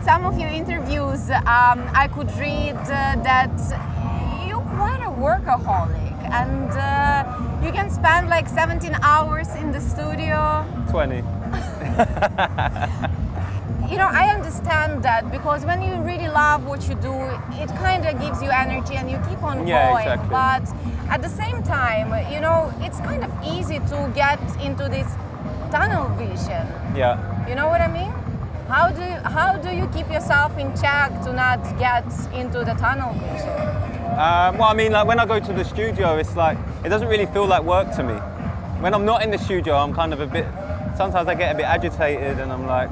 some of your interviews, I could read that you're quite a workaholic, and you can spend like 17 hours in the studio. 20. I understand that, because when you really love what you do, it kind of gives you energy and you keep on going. Exactly. But at the same time, it's kind of easy to get into this tunnel vision. Yeah. You know what I mean? How do you keep yourself in check to not get into the tunnel vision? Like when I go to the studio, it's like, it doesn't really feel like work to me. When I'm not in the studio, I'm kind of sometimes I get a bit agitated, and I'm like,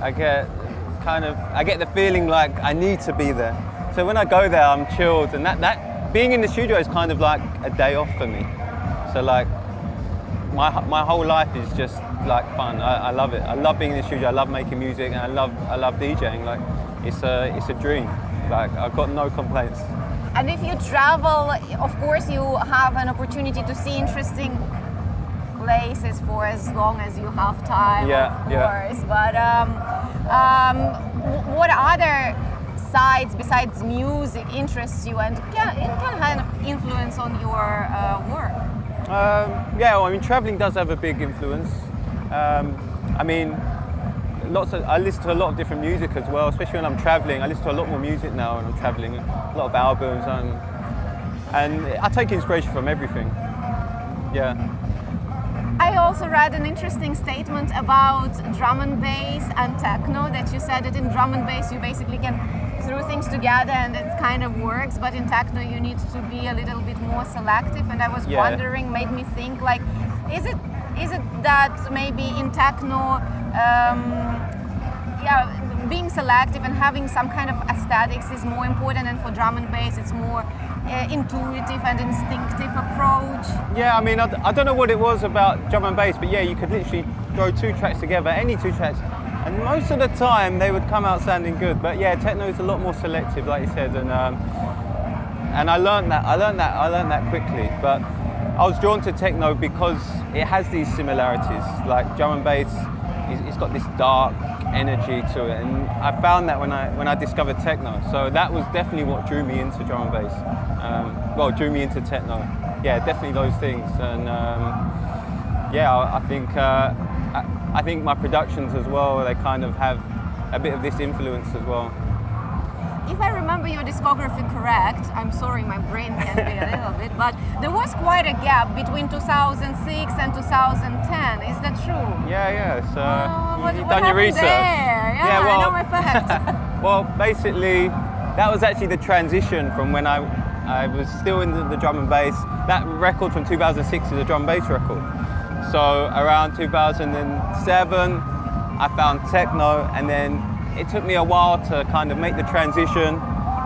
I get the feeling like I need to be there. So when I go there, I'm chilled, and that being in the studio is kind of like a day off for me. So like my whole life is just like fun. I love it. I love being in the studio. I love making music, and I love DJing. Like it's a dream. Like I've got no complaints. And if you travel, of course you have an opportunity to see interesting places for as long as you have time, of course. But what other sides besides music interests you and can have an influence on your work? Traveling does have a big influence. I listen to a lot of different music as well, especially when I'm traveling. I listen to a lot more music now when I'm traveling, a lot of albums, and I take inspiration from everything. Yeah. I also read an interesting statement about drum and bass and techno, that you said that in drum and bass you basically can throw things together and it kind of works, but in techno you need to be a little bit more selective. And I was wondering, made me think, like, is it that maybe in techno, being selective and having some kind of aesthetics is more important, and for drum and bass it's more intuitive and instinctive approach? Yeah, I don't know what it was about drum and bass, but yeah, you could literally throw two tracks together, any two tracks, and most of the time they would come out sounding good. But yeah, techno is a lot more selective, like you said, and I learned that quickly. But I was drawn to techno because it has these similarities. Like drum and bass, it's got this dark energy to it, and I found that when I discovered techno. So that was definitely what drew me into drum and bass. Drew me into techno. Yeah, definitely those things. And I think my productions as well, they kind of have a bit of this influence as well. If I remember your discography correct, I'm sorry, my brain can be a little bit, but there was quite a gap between 2006 and 2010. Is that true? Yeah. So you've what done your research. There? Yeah, I know my facts. Well, basically, that was actually the transition from when I was still in the drum and bass. That record from 2006 is a drum and bass record. So around 2007, I found techno, and then it took me a while to kind of make the transition,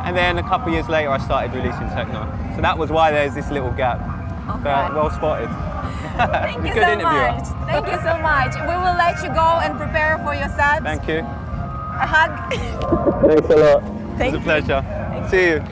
and then a couple of years later I started releasing techno. So that was why there's this little gap. Okay. But well spotted. Thank you so much. Thank you so much. We will let you go and prepare for your set. Thank you. A hug. Thanks a lot. Thank It's a pleasure. See you.